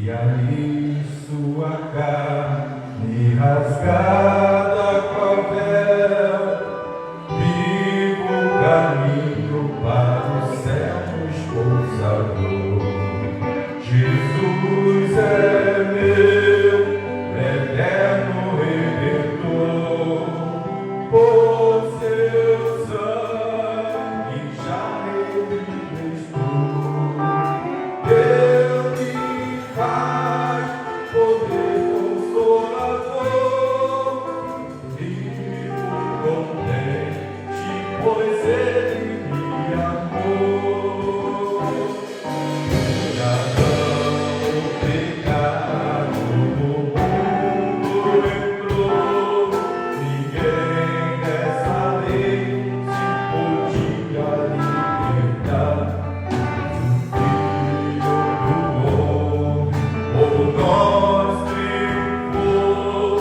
E ali sua carne rasgada qual véu, vivo caminho para o céu espousador. Jesus é meu eterno Redentor, por seu sangue já me restou. Deus me faz poder consolador, vivo contente, pois Ele me amou. Já não o pecado no mundo entrou, ninguém dessa lei se podia libertar. Por nós triunfou,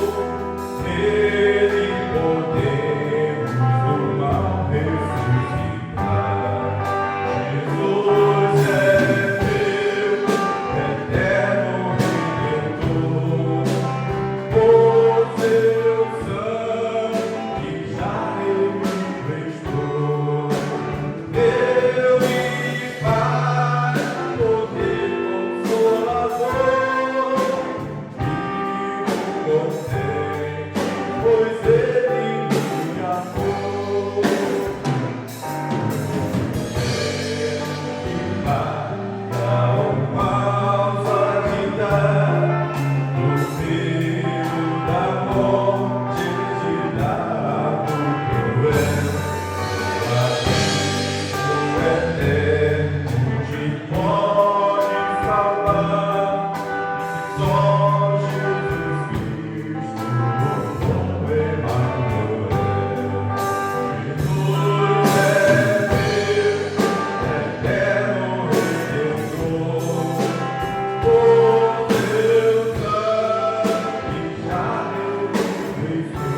nele podemos do mal ressuscitar. Jesus é meu eterno Redentor, por seu sangue já me restou. Deu e faz poder consolador, vivo contente, pois Ele me amou. E mata o mal só te dá, no meio da morte te dá o cruel. O eterno te pode salvar, só Jesus Cristo, o bom Emanuel. Jesus é meu eterno Redentor, por seu sangue já me restou.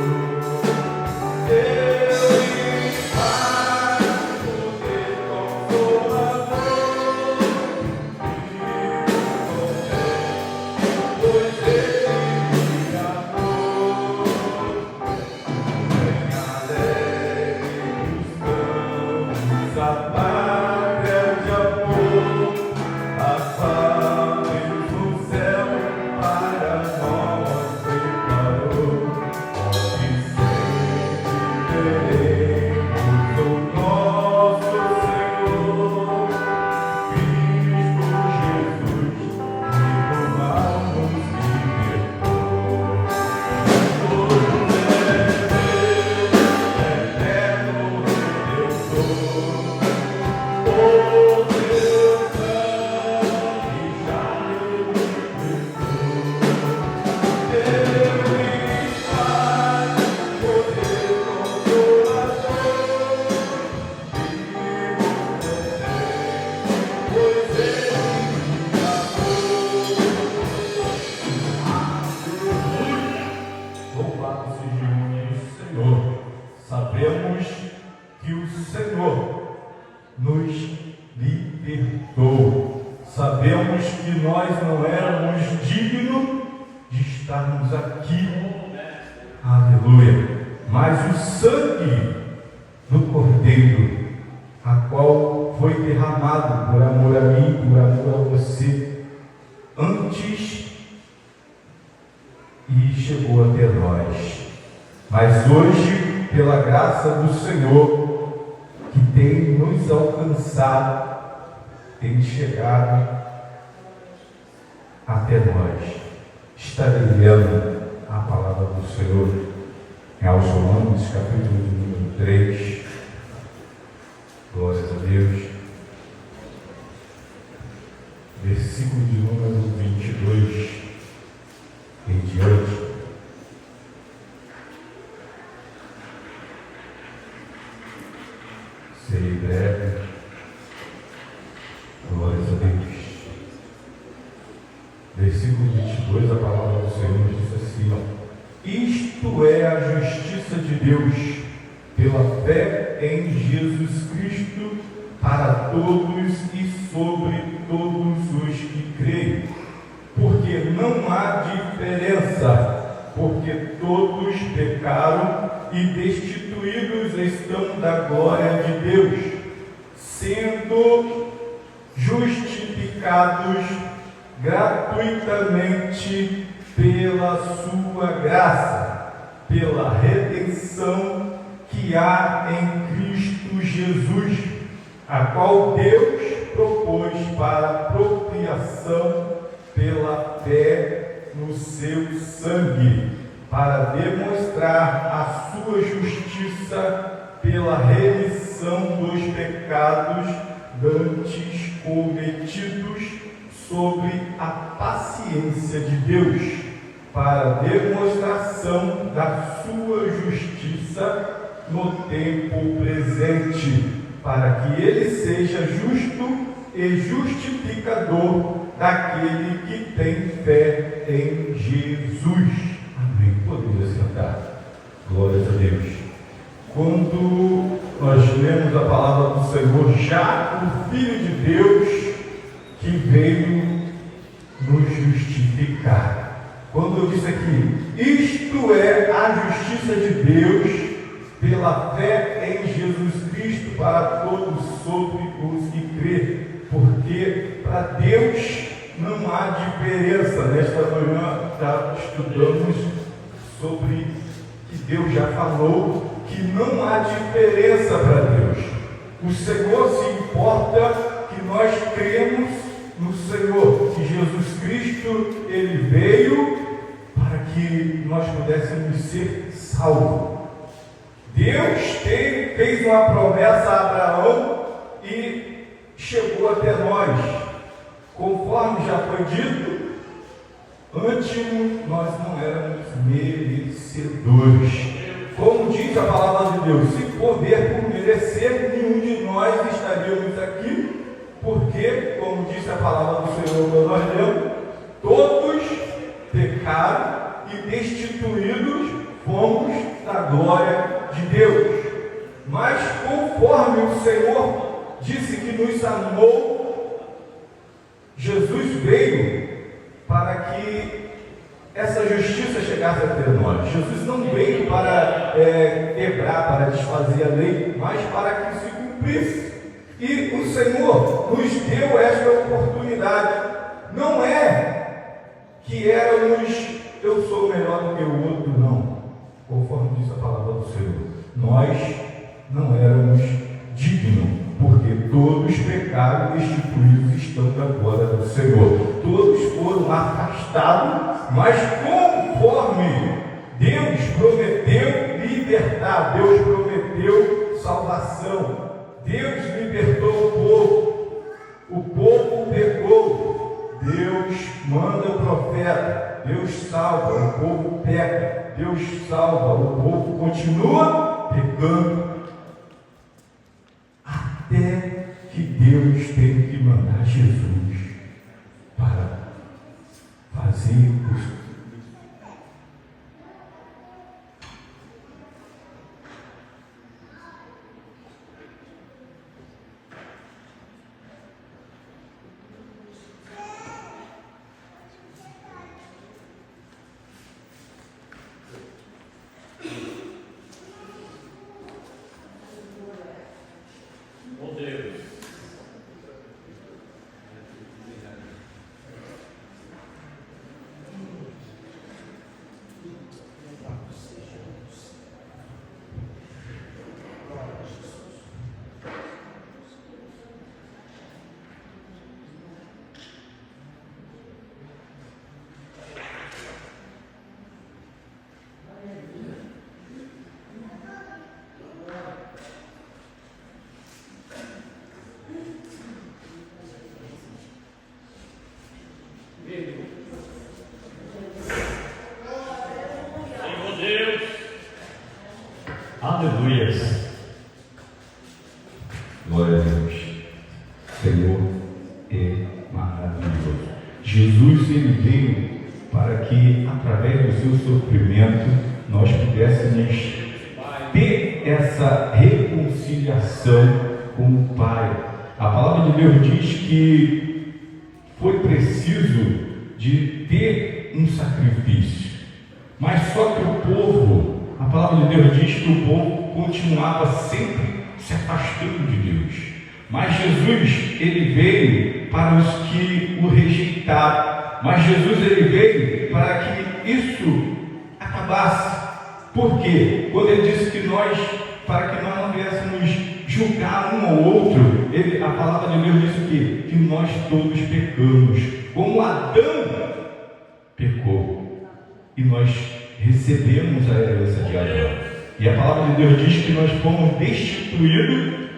Deus me faz poder consolador, vivo contente, pois Ele me amou. Vem alegre buscamos a pátria de amor, as faves no céu para nós preparou. E sempre veremos o nosso Senhor, Cristo Jesus, que do mal nos libertou. Jesus é meu eterno Redentor, por seu sangue já me restou. Deus me faz poder consolador, vivo contente, pois Ele me amou. Louvado seja o nome do Senhor. Sabemos que o Senhor nos libertou. Sabemos que nós não éramos dignos de estarmos aqui. Aleluia. Mas o sangue do Cordeiro, a qual foi derramado por amor a mim, por amor a você, antes e chegou até nós. Mas hoje, pela graça do Senhor, que tem nos alcançado, tem chegado até nós. Estarei lendo a palavra do Senhor em aos Romanos, capítulo de número 3. Glórias a Deus. Versículo de número 22 em diante. Serei breve. Glórias a Deus. Versículo 22, a palavra do Senhor diz assim: isto é a justiça de Deus, pela fé em Jesus Cristo, para todos e sobre todos os que creem. Porque não há diferença, porque todos pecaram e destituídos estão da glória de Deus, sendo justificados gratuitamente pela sua graça, pela redenção que há em Cristo Jesus, a qual Deus propôs para apropriação pela fé no seu sangue, para demonstrar a sua justiça pela remissão dos pecados dantes cometidos sobre a paciência de Deus, para demonstração da sua justiça no tempo presente, para que ele seja justo e justificador daquele que tem fé em Jesus. Amém. Podemos sentar. Glórias a Deus. Quando nós lemos a palavra do Senhor, já o Filho de Deus que veio nos justificar. Quando eu disse aqui, isto é a justiça de Deus pela fé em Jesus Cristo para todos sobre os que crê, porque para Deus não há diferença. Nesta manhã estudamos sobre que Deus já falou que não há diferença para Deus. O Senhor se importa que nós cremos no Senhor, que Jesus Cristo, Ele veio para que nós pudéssemos ser salvos. Deus fez uma promessa a Abraão e chegou até nós. Conforme já foi dito, antes nós não éramos merecedores. Como diz a palavra de Deus, se for ver por merecer, nenhum de nós estaríamos aqui, porque, como disse a palavra do Senhor, quando nós lemos, todos pecaram e destituídos fomos da glória de Deus. Mas conforme o Senhor disse que nos amou, Jesus veio para que essa justiça chegasse até nós. Jesus não veio para quebrar, para desfazer a lei, mas para que se cumprisse. E o Senhor nos deu esta oportunidade. Não é que éramos, eu sou melhor do que o outro, não. Conforme diz a palavra do Senhor, nós não éramos dignos, porque todos pecaram e destituídos estão da glória do Senhor. Todos foram afastados, mas conforme Deus prometeu libertar, Deus prometeu salvação, Deus libertou o povo pecou, Deus manda o profeta, Deus salva, o povo peca, Deus salva, o povo continua pecando, até que Deus teve que mandar Jesus para fazer os Aleluias. Glória a Deus. Senhor é maravilhoso. Jesus, ele veio para que, através do seu sofrimento, nós pudéssemos ter essa reconciliação com o Pai. A palavra de Deus diz que foi preciso de ter um sacrifício. Mas só que o povo, a palavra de Deus diz que o povo continuava sempre se afastando de Deus. Mas Jesus, ele veio para os que o rejeitaram. Mas Jesus, ele veio para que isso acabasse. Por quê? Quando ele disse que para que nós não viéssemos julgar um ao outro, a palavra de Deus diz o quê? Que nós todos pecamos. Como Adão pecou. E nós recebemos a herança de Adão. E a palavra de Deus diz que nós fomos destituídos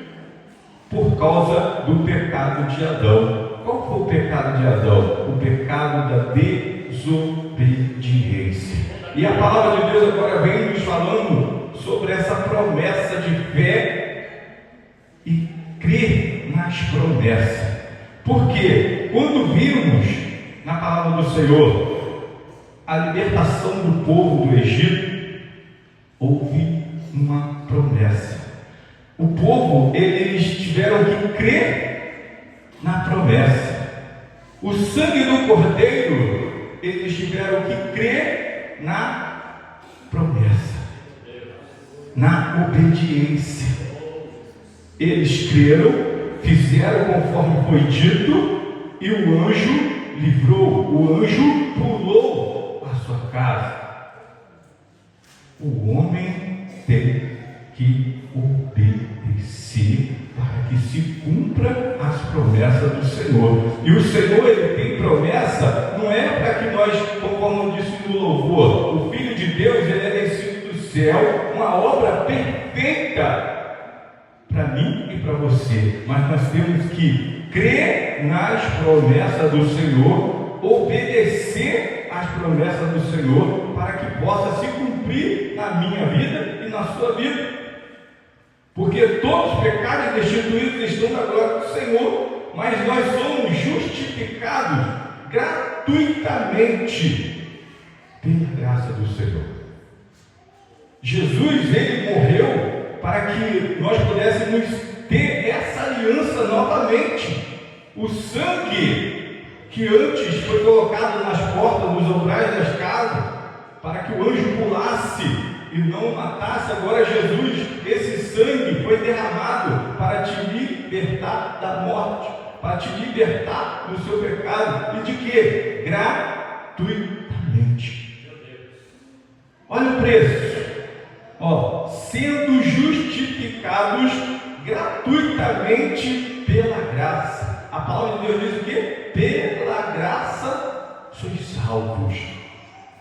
por causa do pecado de Adão. Qual foi o pecado de Adão? O pecado da desobediência. E a palavra de Deus agora vem nos falando sobre essa promessa de fé e crer nas promessas. Porque quando vimos na palavra do Senhor a libertação do povo do Egito, houve uma promessa. O povo, eles tiveram que crer na promessa. O sangue do Cordeiro, eles tiveram que crer na promessa, na obediência. Eles creram, fizeram conforme foi dito, e o anjo livrou, o anjo pulou a sua casa. O homem tem que obedecer para que se cumpra as promessas do Senhor. E o Senhor, ele tem promessa, não é para que nós, conforme disse no louvor, o Filho de Deus, ele é descido do céu, uma obra perfeita para mim e para você. Mas nós temos que crer nas promessas do Senhor, obedecer às promessas do Senhor, para que possa se cumprir na minha vida e na sua vida. Porque todos os pecados destituídos estão na glória do Senhor, mas nós somos justificados gratuitamente pela graça do Senhor. Jesus, ele morreu para que nós pudéssemos ter essa aliança novamente. O sangue que antes foi colocado nas portas dos umbrais das casas, para que o anjo pulasse e não matasse, agora Jesus, esse sangue foi derramado para te libertar da morte, para te libertar do seu pecado. E de quê? Gratuitamente. Olha o preço. Sendo justificados gratuitamente pela graça. A palavra de Deus diz o quê? Pela graça sois salvos.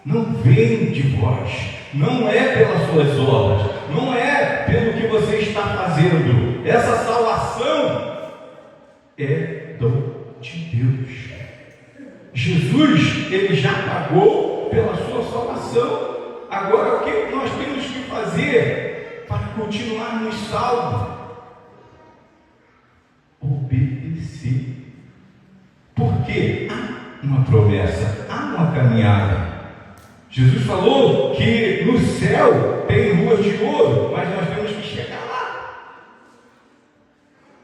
Não vem de vós, não é pelas suas obras, não é pelo que você está fazendo. Essa salvação é dom de Deus. Jesus, ele já pagou pela sua salvação. Agora, o que nós temos que fazer para continuarmos salvos? Obedecer. Porque há uma promessa, há uma caminhada. Jesus falou que no céu tem ruas de ouro, mas nós temos que chegar lá.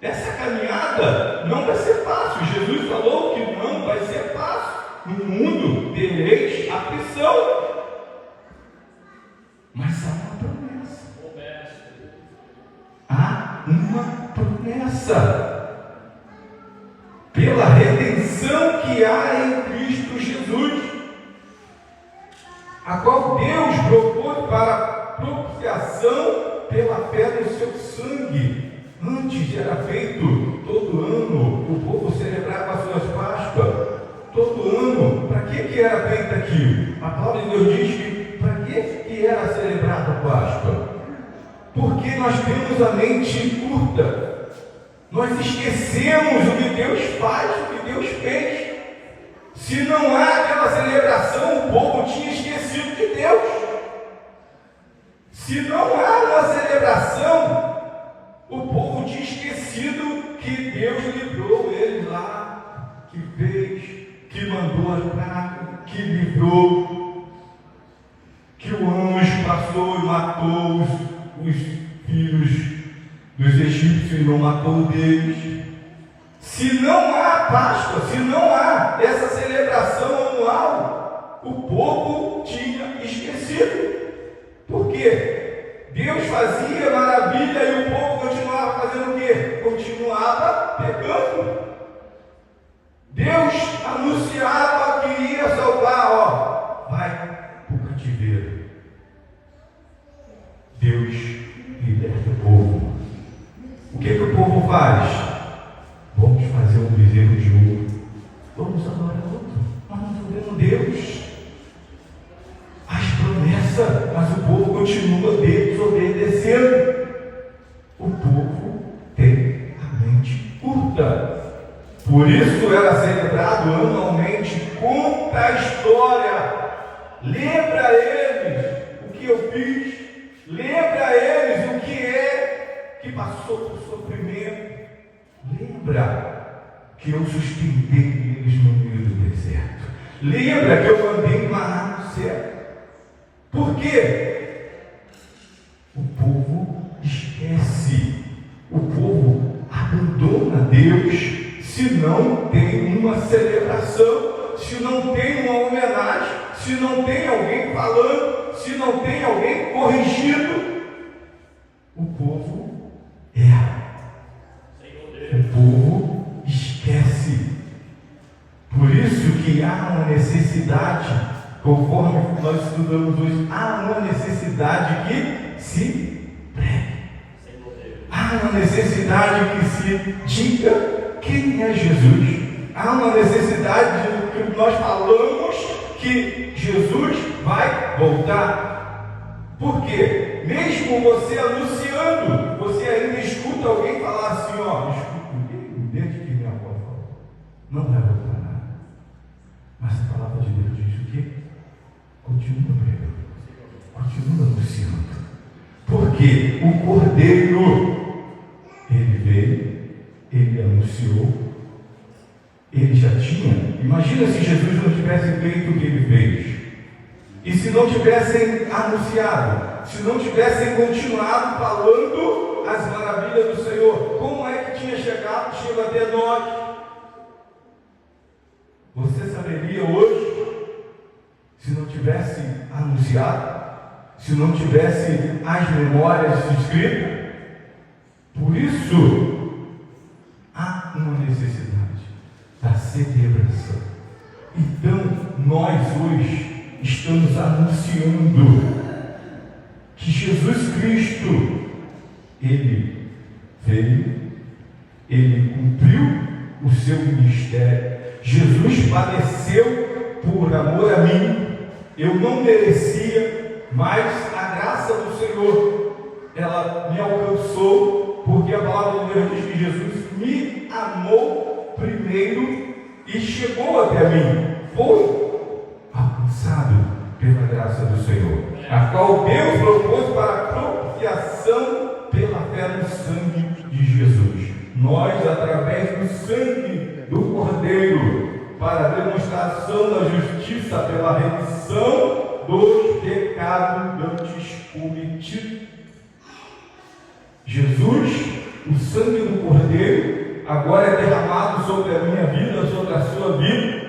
Essa caminhada não vai ser fácil. Jesus falou que não vai ser fácil. No mundo tereis aflição. Mas há uma promessa. Há uma promessa. Pela redenção que há em Cristo Jesus, a qual Deus propôs para propiciação pela fé no seu sangue. Antes era feito todo ano, o povo celebrava as suas Páscoas. Todo ano, para que era feito aquilo? A palavra de Deus diz que para que era celebrada a Páscoa? Porque nós temos a mente curta. Nós esquecemos o que Deus faz, o que Deus fez. Se não há aquela celebração, o povo tinha esquecido de Deus. Se não há uma celebração, o povo tinha esquecido que Deus livrou eles lá, que fez, que mandou as pragas, que livrou, que o anjo passou e matou os filhos dos egípcios e não matou deles. Se não há Páscoa, se não há essa celebração manual, o povo tinha esquecido. Por quê? Deus fazia maravilha e o povo continuava fazendo o quê? Continuava pecando. Deus anunciava que ia salvar, vai para o cativeiro. Deus liberta o povo. O que o povo faz? Vamos fazer um bezerro de ouro. Vamos adorar outro. Nós não adoramos Deus. As promessas, mas o povo continua desobedecendo. O povo tem a mente curta. Por isso era celebrado anualmente. Conta a história. Lembra a eles o que eu fiz. Lembra a eles o que é que passou por sofrimento. Lembra que eu sustentei eles no meio do deserto. Lembra que eu mandei maná no céu. Por quê? O povo esquece. O povo abandona Deus se não tem uma celebração, se não tem uma homenagem, se não tem alguém falando, se não tem alguém corrigindo. O povo erra. O povo esquece. Por isso que há uma necessidade, conforme nós estudamos hoje, há uma necessidade que se pregue. Há uma necessidade que se diga quem é Jesus. Há uma necessidade de que nós falamos que Jesus vai voltar. Por quê? Mesmo você anunciando, você ainda escuta alguém falar assim, desde que minha avó falou, não vai voltar nada. Mas a palavra de Deus diz o quê? Continua pregando, continua anunciando. Porque o Cordeiro, ele veio, ele anunciou, ele já tinha. Imagina se Jesus não tivesse feito o que ele fez. E se não tivessem anunciado, se não tivessem continuado falando as maravilhas do Senhor, como é que tinha chegado até nós? Você saberia hoje, se não tivesse anunciado, se não tivesse as memórias escritas? Por isso, há uma necessidade da celebração. Então, nós hoje estamos anunciando que Jesus Cristo, ele veio, ele cumpriu o seu ministério. Jesus padeceu por amor a mim. Eu não merecia, mas a graça do Senhor, ela me alcançou, porque a palavra de Deus diz que Jesus me amou primeiro e chegou até mim. Foi alcançado pela graça do Senhor, a qual Deus propôs para a propiciação pela fé no sangue de Jesus. Nós, através do sangue do Cordeiro, para a demonstração da justiça pela remissão dos pecados antes cometidos. Jesus, o sangue do Cordeiro, agora é derramado sobre a minha vida, sobre a sua vida,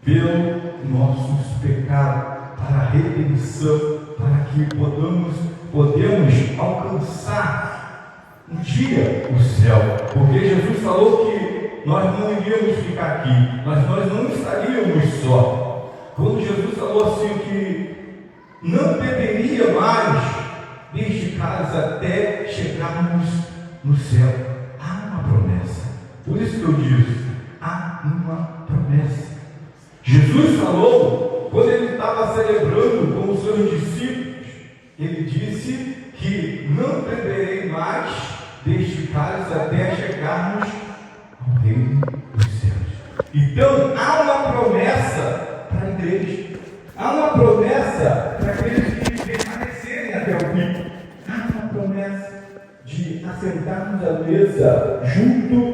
pelos nossos pecados, para a redenção, para que podemos alcançar um dia o céu. Porque Jesus falou que nós não iríamos ficar aqui, mas nós não estaríamos só. Quando Jesus falou assim que não deveria mais desde casa até chegarmos no céu, há uma promessa. Por isso que eu disse, há uma promessa. Jesus falou, quando ele estava celebrando com os seus discípulos, ele disse que não beberei mais deste cálice até chegarmos ao reino dos céus. Então, há uma promessa para a igreja. Há uma promessa para aqueles que permanecerem até o fim. Há uma promessa de assentarmos à mesa junto